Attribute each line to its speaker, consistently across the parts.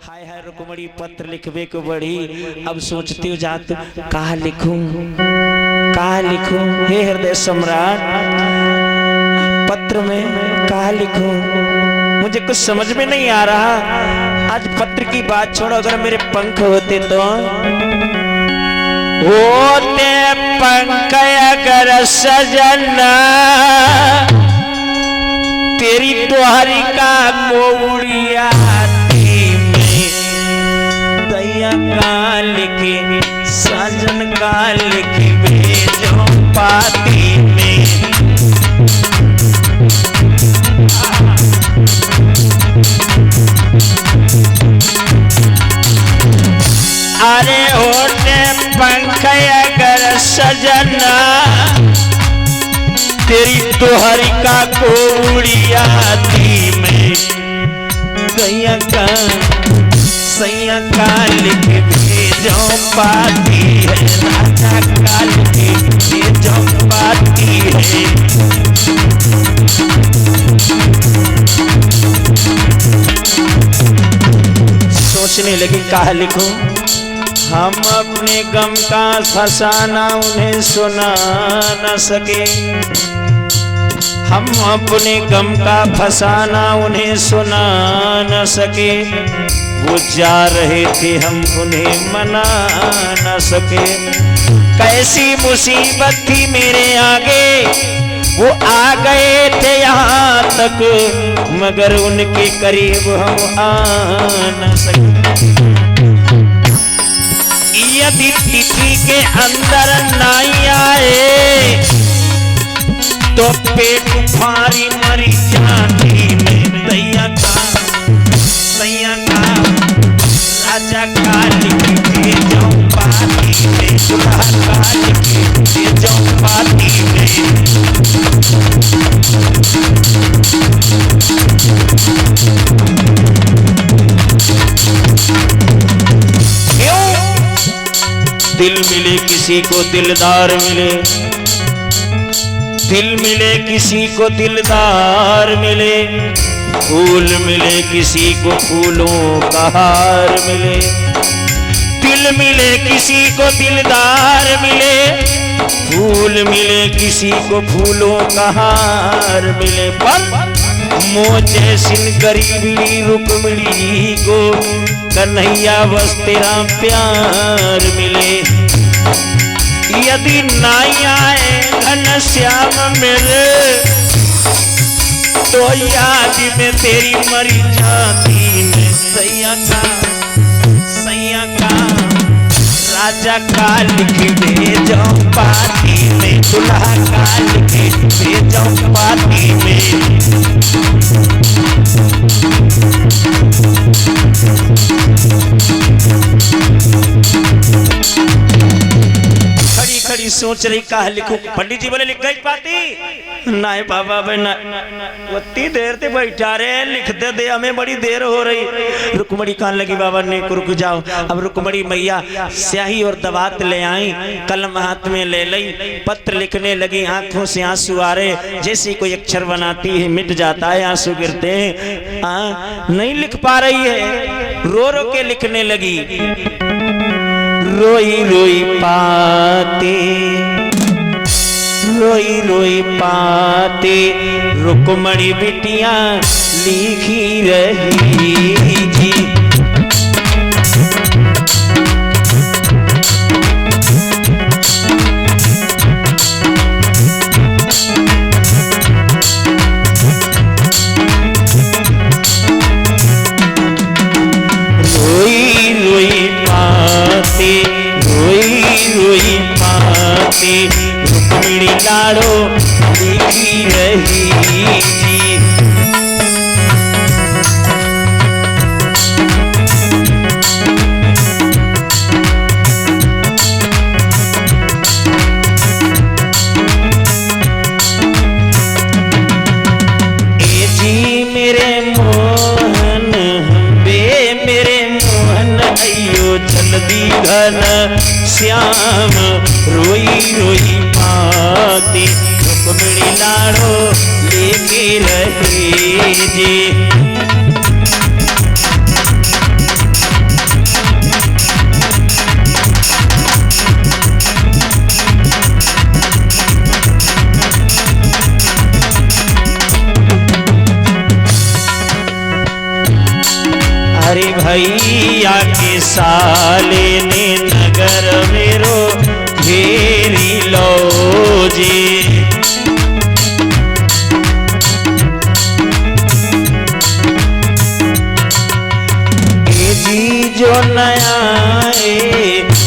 Speaker 1: हाय हाय रुकमणी पत्र लिखवे को बड़ी। अब सोचती हूँ जात कहा लिखूं हे हृदय सम्राट, पत्र में कहा लिखूं, मुझे कुछ समझ में नहीं आ रहा। आज पत्र की बात छोड़ो, अगर मेरे पंख होते तो होते पंख अगर सजना तेरी द्वारी का गोड़िया काल के साजन काल के भेजो पाती में। अरे होने पंख अगर सजना तेरी दोहरी का कोड़िया दी में दैया का सैया काल के भेजो पाती है, राजा काल के भेजो पाती है। सोचने लगी कहा लिखूं, हम अपने गम का फसाना उन्हें सुना न सके, हम अपने गम का फसाना उन्हें सुना न सके। वो जा रहे थे हम उन्हें मना न सके। कैसी मुसीबत थी मेरे आगे, वो आ गए थे यहाँ तक, मगर उनके करीब हम आ न सके। यदि तिथि के अंदर नहीं आए तो पेट फारी मरी जाती में दैया का राजा काल के भेजो पाती में, दुल्हा काल के भेजो पाती में। क्यों दिल मिले किसी को दिलदार मिले, दिल मिले किसी को दिलदार मिले, फूल मिले किसी को फूलों का हार मिले। दिल मिले किसी को दिलदार मिले, फूल मिले किसी को फूलों का हार मिले। पर मोजे सिन गरीबी रुकमणी को कन्हैया बस तेरा प्यार मिले। यदि नहीं आए घनश्याम मेरे तो याद में तेरी मरी जाती में सैया का राजा काल के भेजो पाती में, दुल्हा काल के भेजो पाती में। खड़ी खड़ी सोच रही कहा लिखूं। पंडित जी बोले लिख गई पाती नहीं बाबा भाई ना, उतनी देर से बैठा रहे लिखते दे, हमें बड़ी देर हो रही। रुकमणी कहने लगी बाबा ने रुक जाओ। अब रुकमणी मैया स्याही और दवात ले आई, कलम हाथ में ले ली, पत्र लिखने लगी। आंखों से आंसू आ रहे, जैसे कोई अक्षर बनाती है मिट जाता है, आंसू गिरते हैं, नहीं लिख पा रही है, रो रो के लिखने लगी। रोई रोई पाते, रोई रोई पाते रुकमणी बिटिया लिखी रही जी। रोई रोई पाते, रोई रोई पाते रुकमणी लाड़ो लिखी रही जी। ए जी मेरे मोहन बे मेरे मोहन अयो जल्दी घन श्याम रोई रोई पाती रुकमणी लाड़ो लेके रहे जी। अरे भैया के साले ने नगर मेरो घेरी लो जी। जो नयाए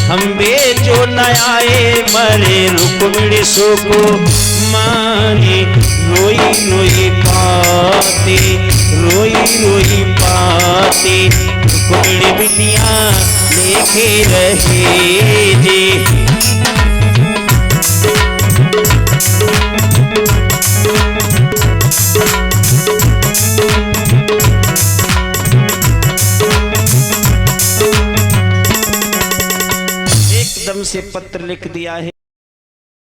Speaker 1: हम बेचो नयाए मरे रुक्मिणी सुको मारी रोई रोई पाते रोई रोई पाते रुक्मिणी बिटिया लेके रहे जी। से पत्र लिख दिया है।